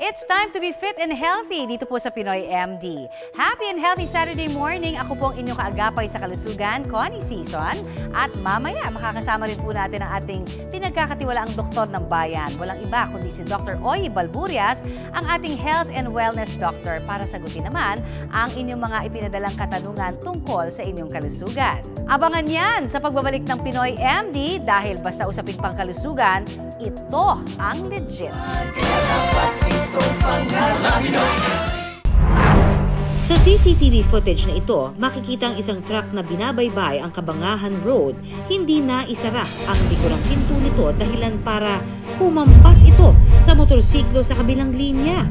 It's time to be fit and healthy dito po sa Pinoy MD. Happy and healthy Saturday morning. Ako po ang inyong kaagapay sa kalusugan, Connie Season. At mamaya, makakasama rin po natin ang ating pinagkakatiwalaang doktor ng bayan. Walang iba kundi si Dr. Oy Balburias, ang ating health and wellness doctor para sagutin naman ang inyong mga ipinadalang katanungan tungkol sa inyong kalusugan. Abangan yan sa pagbabalik ng Pinoy MD dahil basta usapin pang kalusugan, ito ang legit. Sa CCTV footage na ito, makikita ang isang truck na binabaybay ang Kabangahan Road. Hindi na isara ang likurang pinto nito dahilan para humampas ito sa motorsiklo sa kabilang linya.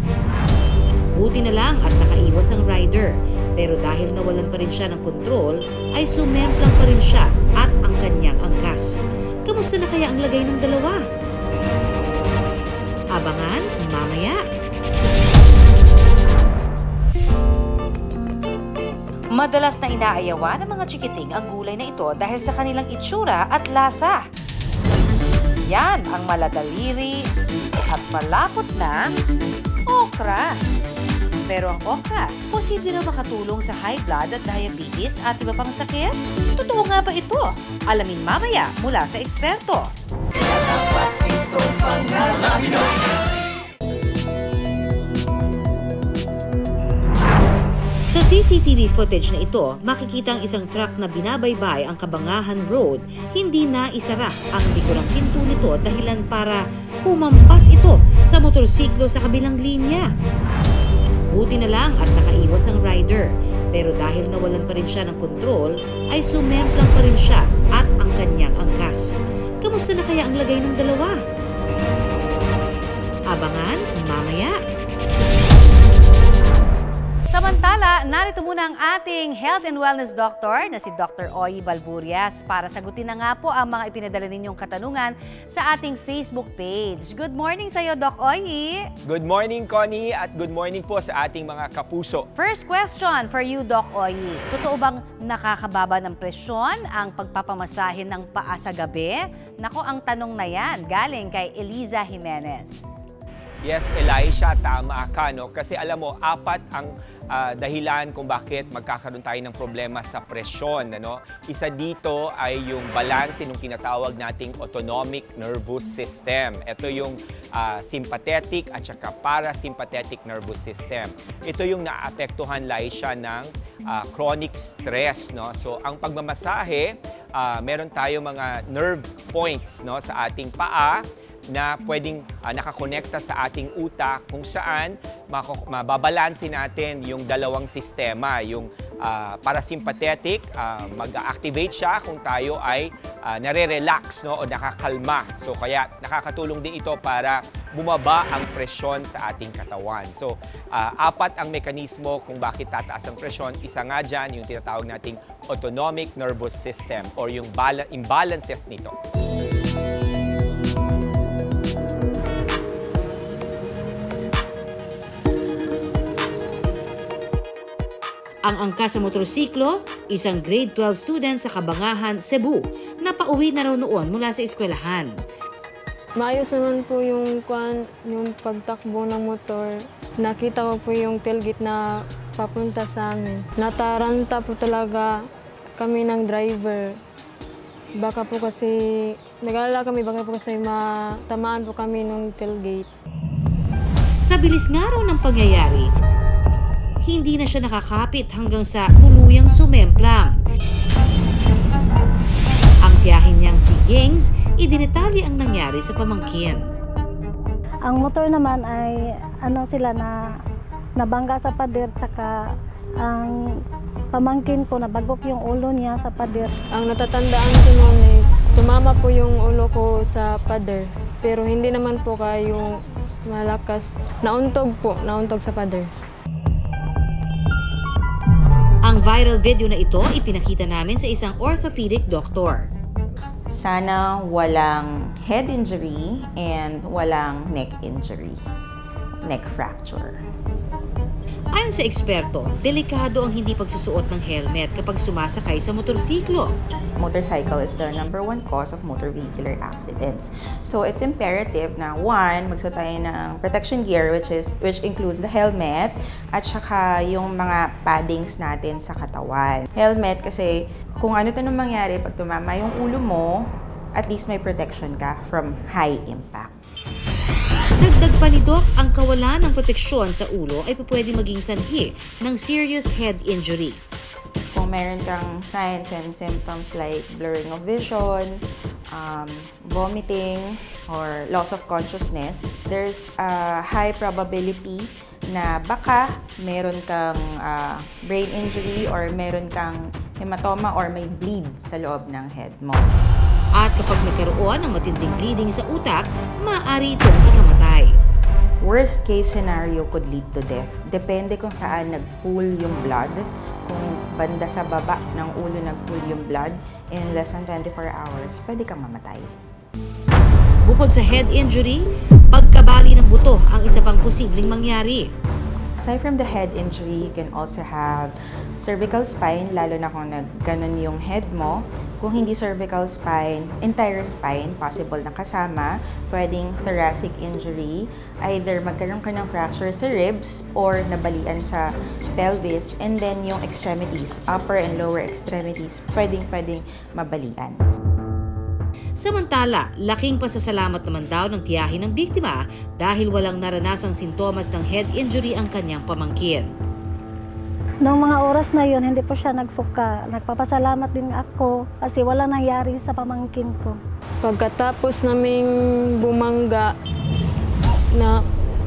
Buti na lang at nakaiwas ang rider. Pero dahil nawalan pa rin siya ng kontrol, ay sumemplang pa rin siya at ang kanyang angkas. Kamusta na kaya ang lagay ng dalawa? Abangan mamaya. Madalas na inaayawan ng mga chikiting ang gulay na ito dahil sa kanilang itsura at lasa. Yan ang maladaliri at malapot na okra. Pero ang okra, posible na makatulong sa high blood at diabetes at iba pang sakit? Totoo nga ba ito? Alamin mamaya mula sa eksperto. Sa CCTV footage na ito, makikita ang isang truck na binabaybay ang Kabangahan Road. Hindi na isara ang likurang pinto nito dahilan para humampas ito sa motorsiklo sa kabilang linya. Buti na lang at nakaiwas ang rider. Pero dahil nawalan pa rin siya ng kontrol, ay sumemplang pa rin siya at ang kanyang angkas. Kamusta na kaya ang lagay ng dalawa? Abangan mamaya. Samantala, narito muna ang ating health and wellness doctor na si Dr. Oy Balburias para sagutin na nga po ang mga ipinadala ninyong katanungan sa ating Facebook page. Good morning sa iyo, Doc Oy. Good morning, Connie, at good morning po sa ating mga kapuso. First question for you, Doc Oy. Totoo bang nakakababa ng presyon ang pagpapamasahin ng paa sa gabi? Nako, ang tanong na yan galing kay Eliza Jimenez. Yes, Elisha, tama ka, no? Kasi alam mo, apat ang dahilan kung bakit magkakaroon tayo ng problema sa presyon. Ano? Isa dito ay yung balance ng tinatawag nating autonomic nervous system. Ito yung sympathetic at saka parasympathetic nervous system. Ito yung naapektuhan siya ng chronic stress. No? So, ang pagmamasahe, meron tayo mga nerve points, no, sa ating paa na pwedeng nakakonekta sa ating utak kung saan mababalansin natin yung dalawang sistema. Yung parasympathetic, mag-activate siya kung tayo ay nare-relax, no, o nakakalma. So kaya nakakatulong din ito para bumaba ang presyon sa ating katawan. So apat ang mekanismo kung bakit tataas ang presyon. Isa nga dyan yung tinatawag nating autonomic nervous system or yung imbalances nito. Ang angkas sa motorsiklo, isang grade 12 student sa Kabangahan, Cebu, na pauwi na raw noon mula sa eskwelahan. Maayos naman po yung pagtakbo ng motor. Nakita ko po yung tailgate na papunta sa amin. Nataranta po talaga kami ng driver. Baka po kasi, nag-alala kami, baka po kasi matamaan po kami ng tailgate. Sa bilis nga raw ng pangyayari, hindi na siya nakakapit hanggang sa tuluyang sumemplang. Ang tiyahin niyang si Gengs, idinetali ang nangyari sa pamangkin. Ang motor naman ay sila na nabangga sa pader, tsaka ang pamangkin ko nabagok yung ulo niya sa pader. Ang natatandaan ko noon ay tumama po yung ulo ko sa pader, pero hindi naman po kayo malakas. Nauntog sa pader. Ang viral video na ito ipinakita namin sa isang orthopedic doctor. Sana walang head injury and walang neck injury, neck fracture. Ayon Ayon sa eksperto, delikado ang hindi pagsusuot ng helmet kapag sumasakay sa motorsiklo. Motorcycle is the #1 cause of motor vehicular accidents. So it's imperative na one, magsuot tayo ng protection gear which includes the helmet at saka yung mga paddings natin sa katawan. Helmet kasi kung ano tanong mangyari pag tumama yung ulo mo, at least may protection ka from high impact. Dagdag pa ni Doc, ang kawalan ng proteksyon sa ulo ay pwede maging sanhi ng serious head injury. Kung meron kang signs and symptoms like blurring of vision, vomiting, or loss of consciousness, there's a high probability na baka meron kang brain injury or meron kang hematoma or may bleed sa loob ng head mo. At kapag nagkaroon ng matinding bleeding sa utak, maaari itong ikamatay. Worst case scenario could lead to death. Depende kung saan nag-pool yung blood. Kung banda sa baba ng ulo nag-pool yung blood, in less than 24 hours, pwede kang mamatay. Bukod sa head injury, pagkabali ng buto ang isa pang posibleng mangyari. Aside from the head injury, you can also have cervical spine, lalo na kung nagganon yung head mo. Kung hindi cervical spine, entire spine, possible na kasama. Pwedeng thoracic injury, either magkaroon ka ng fracture sa ribs or nabalian sa pelvis. And then yung extremities, upper and lower extremities, pwedeng mabalian. Samantala, laking pasasalamat naman daw ng tiyahin ng biktima dahil walang naranasang sintomas ng head injury ang kanyang pamangkin. Noong mga oras na yun, hindi po siya nagsuka. Nagpapasalamat din ako kasi wala nangyari sa pamangkin ko. Pagkatapos naming bumangga,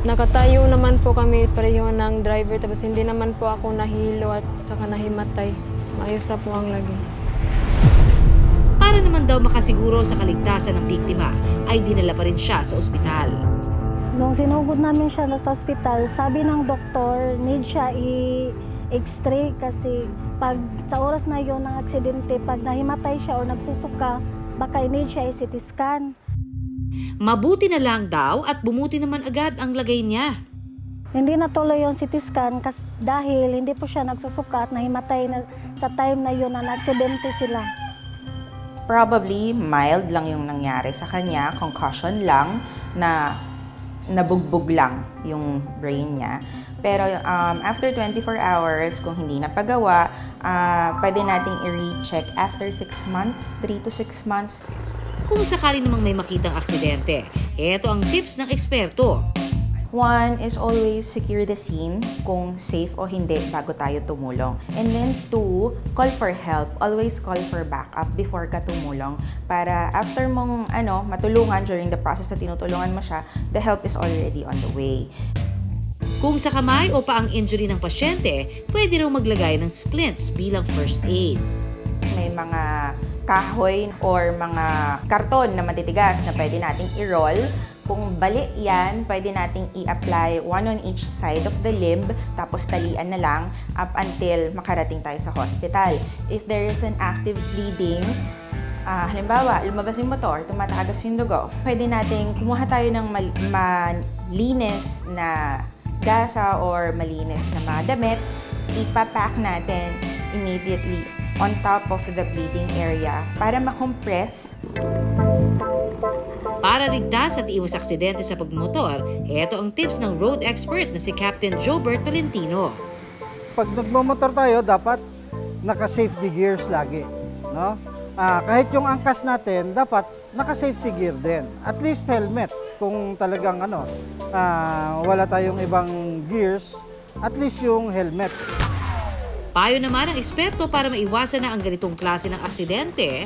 nakatayo naman po kami pareho ng driver tapos hindi naman po ako nahilo at saka nahimatay. Maayos na po ang lagi. Para naman daw makasiguro sa kaligtasan ng biktima, ay dinala pa rin siya sa ospital. Nung sinugod namin siya sa ospital, sabi ng doktor, need siya i-x-ray kasi pag sa oras na yon ng aksidente, pag nahimatay siya o nagsusuka, baka need siya i-CT scan. Mabuti na lang daw at bumuti naman agad ang lagay niya. Hindi natuloy yung CT scan kasi dahil hindi po siya nagsusuka at nahimatay na, sa time na yon na aksidente sila. Probably mild lang yung nangyari sa kanya, concussion lang, na nabugbog lang yung brain niya. Pero after 24 hours, kung hindi napagawa, pwede nating i-recheck after 6 months, 3 to 6 months. Kung sakali namang may makitang aksidente, ito ang tips ng eksperto. One is always secure the scene kung safe o hindi bago tayo tumulong. And then two, call for help. Always call for backup before ka tumulong para after mong matulungan during the process na tinutulungan mo siya, the help is already on the way. Kung sa kamay o paang injury ng pasyente, pwede raw maglagay ng splints bilang first aid. May mga kahoy or mga karton na matitigas na pwede nating i-roll. Kung bali yan, pwede nating i-apply one on each side of the limb, tapos talian na lang up until makarating tayo sa hospital. If there is an active bleeding, halimbawa, lumabas yung motor, tumatagas yung dugo, pwede nating kumuha tayo ng malinis na gasa or malinis na mga damit, ipapack natin immediately on top of the bleeding area para makompress. Para ligtas at iwas aksidente sa pagmotor, ito ang tips ng road expert na si Captain Jobert Tolentino. Pag nagmamotor tayo, dapat naka-safety gears lagi. No? Kahit yung angkas natin, dapat naka-safety gear din. At least helmet. Kung talagang wala tayong ibang gears, at least yung helmet. Payo naman ang eksperto para maiwasan na ang ganitong klase ng aksidente.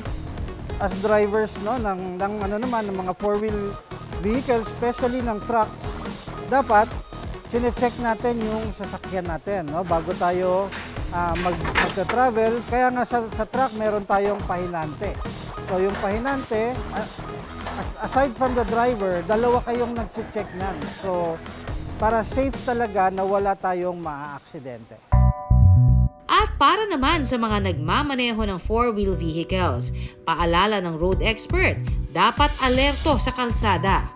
As drivers ng mga four-wheel vehicles, especially ng trucks, dapat chine-check natin yung sasakyan natin bago tayo mag-travel. Kaya nga sa truck meron tayong pahinante. So yung pahinante, aside from the driver, dalawa kayong nag-check nan. So para safe talaga na wala tayong maaaksidente. At para naman sa mga nagmamaneho ng four-wheel vehicles, paalala ng road expert, dapat alerto sa kalsada.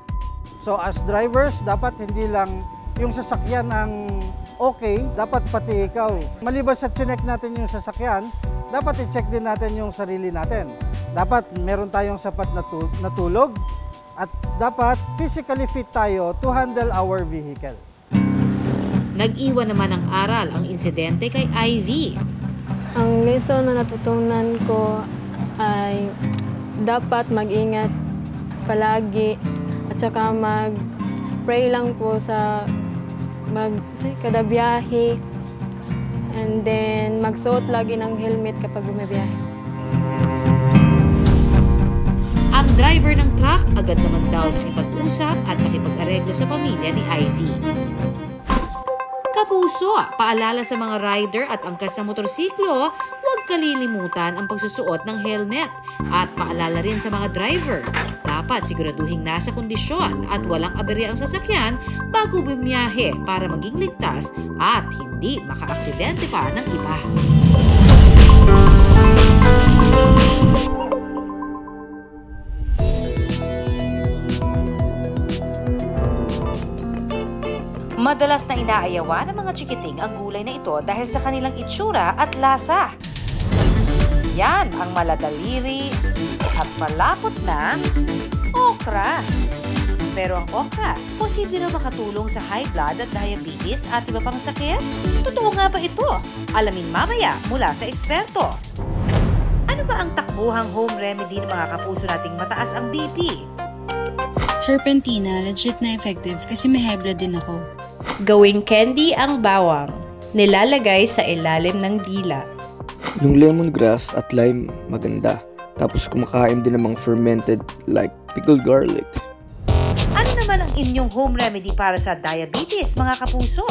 So as drivers, dapat hindi lang yung sasakyan ang okay, dapat pati ikaw. Maliban sa chinek natin yung sasakyan, dapat i-check din natin yung sarili natin. Dapat meron tayong sapat na tulog at dapat physically fit tayo to handle our vehicle. Nag-iwan naman ng aral ang insidente kay Ivy. Ang lesson na natutunan ko ay dapat mag-ingat palagi at saka mag-pray lang po sa kada biyahe, and then magsuot lagi ng helmet kapag bumibiyahe. Ang driver ng truck agad naman daw nakipag-usap at nakipag-areglo sa pamilya ni Ivy. Kapuso, paalala sa mga rider at angkas ng motorsiklo, huwag kalilimutan ang pagsusuot ng helmet. At paalala rin sa mga driver, dapat siguraduhin nasa kondisyon at walang aberya ang sasakyan bago bumiyahe para maging ligtas at hindi makaaksidente pa ng iba. Madalas na inaayawan ng mga chikiting ang gulay na ito dahil sa kanilang itsura at lasa. Yan ang maladaliri at malapot na okra. Pero ang okra, posible na makatulong sa high blood at diabetes at iba pang sakit? Totoo nga ba ito? Alamin mamaya mula sa eksperto. Ano ba ang takbuhang home remedy ng mga kapuso nating mataas ang BP? Serpentina, legit na effective kasi may high blood din ako. Gawing candy ang bawang. Nilalagay sa ilalim ng dila. Yung lemongrass at lime, maganda. Tapos kumakain din namang fermented like pickled garlic. Ano naman ang inyong home remedy para sa diabetes, mga kapuso?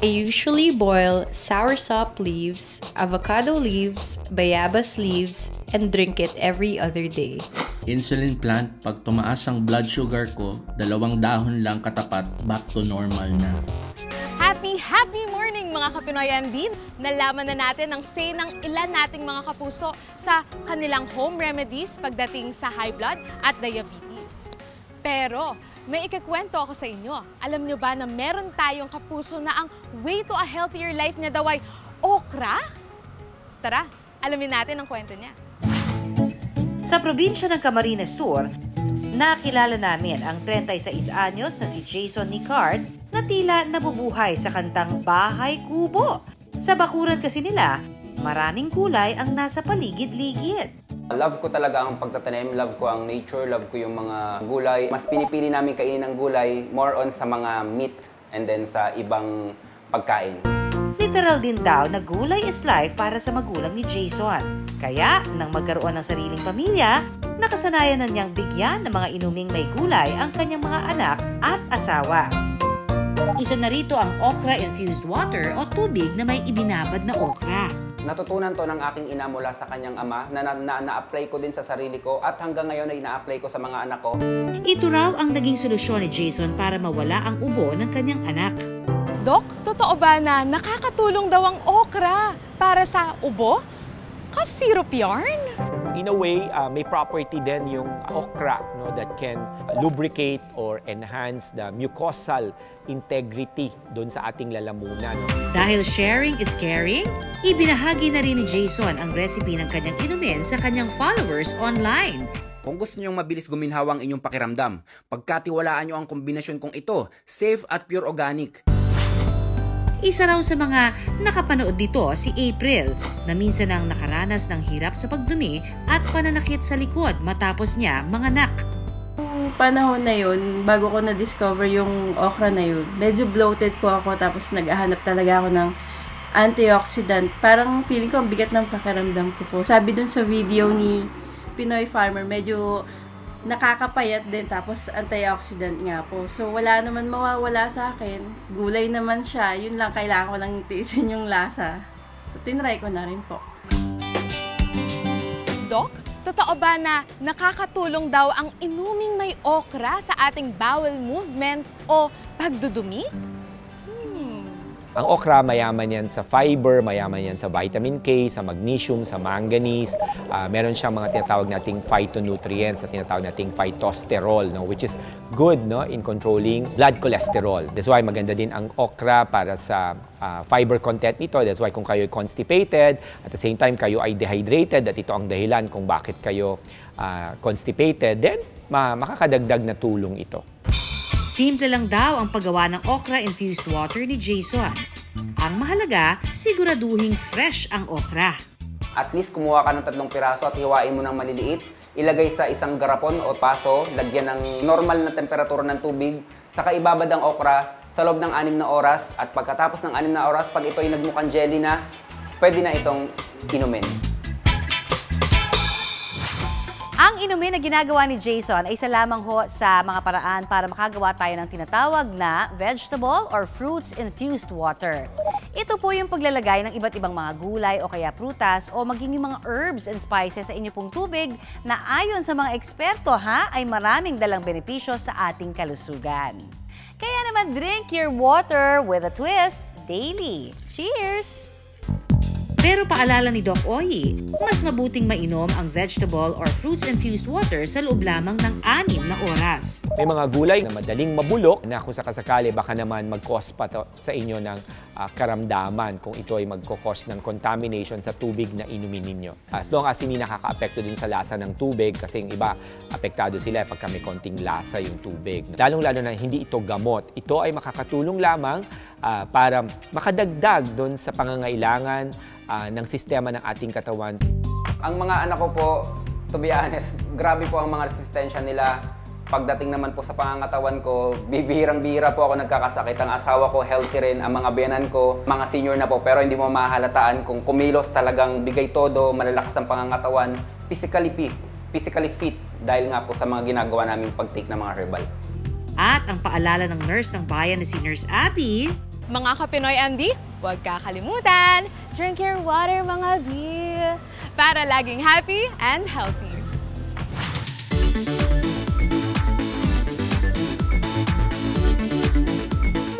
I usually boil soursop leaves, avocado leaves, bayabas leaves, and drink it every other day. Insulin plant, pag tumaas ang blood sugar ko, 2 dahon lang katapat, back to normal na. Happy morning mga Kapinoy MD! Nalaman na natin ang say ng ilan nating mga kapuso sa kanilang home remedies pagdating sa high blood at diabetes. Pero may ikakwento ako sa inyo. Alam nyo ba na meron tayong kapuso na ang way to a healthier life niya daw ay okra? Tara, alamin natin ang kwento niya. Sa probinsya ng Camarines Sur, nakilala namin ang 36 anyos na si Jason Nicard na tila nabubuhay sa kantang Bahay Kubo. Sa bakuran kasi nila, maraming gulay ang nasa paligid-ligid. Love ko talaga ang pagtatanim, love ko ang nature, love ko yung mga gulay. Mas pinipili namin kainin ng gulay, more on sa mga meat and then sa ibang pagkain. Literal din daw na gulay is life para sa magulang ni Jason. Kaya, nang magkaroon ng sariling pamilya, nakasanayan na niyang bigyan ng mga inuming may gulay ang kanyang mga anak at asawa. Isa na rito ang okra-infused water o tubig na may ibinabad na okra. Natutunan to ng aking ina mula sa kanyang ama na-apply ko din sa sarili ko at hanggang ngayon ay ina-apply ko sa mga anak ko. Ito raw ang naging solusyon ni Jason para mawala ang ubo ng kanyang anak. Dok, totoo ba na nakakatulong daw ang okra para sa ubo? Cough syrup yarn? In a way, may property din yung okra, no, that can lubricate or enhance the mucosal integrity doon sa ating lalamunan. Dahil sharing is caring, ibinahagi na rin ni Jason ang recipe ng kanyang inumin sa kanyang followers online. Kung gusto nyong mabilis guminhawa ang inyong pakiramdam, pagkatiwalaan nyo ang kombinasyon kong ito, safe at pure organic. Isa raw sa mga nakapanood dito si April na minsan nang nakaranas ng hirap sa pagdumi at pananakit sa likod matapos niya manganak. Yung panahon na yun, bago ko na-discover yung okra na yun, medyo bloated po ako tapos naghahanap talaga ako ng antioxidant. Parang feeling ko ang bigat ng pakiramdam ko po. Sabi dun sa video ni Pinoy Farmer, medyo nakakapayat din tapos antioxidant nga po. So wala naman mawawala sa akin. Gulay naman siya. Yun lang, kailangan ko lang tiisin yung lasa. So tinry ko na rin po. Dok, totoo ba na nakakatulong daw ang inuming may okra sa ating bowel movement o pagdudumi? Ang okra, mayaman yan sa fiber, mayaman yan sa vitamin K, sa magnesium, sa manganese. Meron siyang mga tinatawag nating phytonutrients at tinatawag nating phytosterol, no? Which is good, no, in controlling blood cholesterol. That's why maganda din ang okra para sa fiber content nito. That's why kung kayo constipated, at the same time kayo ay dehydrated, at ito ang dahilan kung bakit kayo constipated, then makakadagdag na tulong ito. Simple lang daw ang paggawa ng okra-infused water ni Jason. Ang mahalaga, siguraduhing fresh ang okra. At least kumuha ka ng 3 piraso at hiwain mo ng maliliit. Ilagay sa isang garapon o paso, lagyan ng normal na temperatura ng tubig, saka ibabad ang okra sa loob ng 6 na oras. At pagkatapos ng 6 na oras, pag ito ay nagmukhang jelly na, pwede na itong inumin. Ang inumin na ginagawa ni Jason ay isa lamang ho sa mga paraan para makagawa tayo ng tinatawag na vegetable or fruits-infused water. Ito po yung paglalagay ng iba't ibang mga gulay o kaya prutas o maging yung mga herbs and spices sa inyo pong tubig na ayon sa mga eksperto ay maraming dalang benepisyo sa ating kalusugan. Kaya naman drink your water with a twist daily. Cheers! Pero paalala ni Doc Oyi, mas mabuting mainom ang vegetable or fruits-infused water sa loob lamang ng 6 na oras. May mga gulay na madaling mabulok na kung sakasakali baka naman mag-cause pa sa inyo ng karamdaman kung ito ay mag-cause ng contamination sa tubig na inumin ninyo. As long as hindi nakaka-apekto din sa lasa ng tubig kasi yung iba apektado sila pagka may konting lasa yung tubig. Lalong-lalo na hindi ito gamot. Ito ay makakatulong lamang para makadagdag doon sa pangangailangan ng sistema ng ating katawan. Ang mga anak ko po, to be honest, grabe po ang mga resistensya nila. Pagdating naman po sa pangangatawan ko, bibihirang-bihira po ako nagkakasakit. Ang asawa ko, healthy rin. Ang mga biyanan ko, mga senior na po. Pero hindi mo mahalataan kung kumilos talagang bigay todo, malalakas ang pangangatawan, physically fit dahil nga po sa mga ginagawa naming pag-take ng mga herbal. At ang paalala ng nurse ng bayan na si Nurse Abby, mga ka-Pinoy MD, huwag kakalimutan, drink your water mga B, para laging happy and healthy.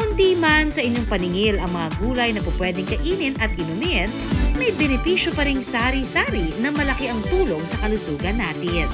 Mundi man sa inyong paningil ang mga gulay na pupwedeng kainin at inumin, may benepisyo pa ring sari-sari na malaki ang tulong sa kalusugan natin.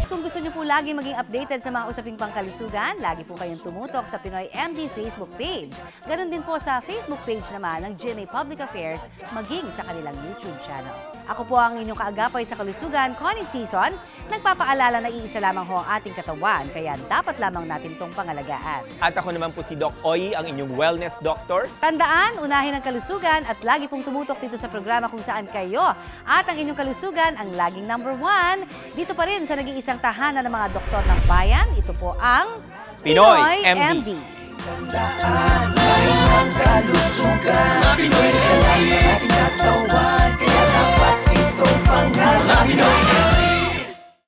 Kung gusto niyo po lagi maging updated sa mga usaping pangkalusugan, lagi po kayong tumutok sa Pinoy MD Facebook page. Ganon din po sa Facebook page naman ng GMA Public Affairs, maging sa kanilang YouTube channel. Ako po ang inyong kaagapay sa kalusugan, Connie Season. Nagpapaalala na iisa lamang ho ang ating katawan, kaya dapat lamang natin itong pangalagaan. At ako naman po si Doc Oyi, ang inyong wellness doctor. Tandaan, unahin ang kalusugan at lagi pong tumutok dito sa programa kung saan kayo at ang inyong kalusugan ang laging #1. Dito pa rin sa nag-iisang tahanan ng mga doktor ng bayan, ito po ang Pinoy MD. Tandaan, ang kalusugan, Pinoy sa lahat ng ating katawan, kaya dapat itong pangalagaan.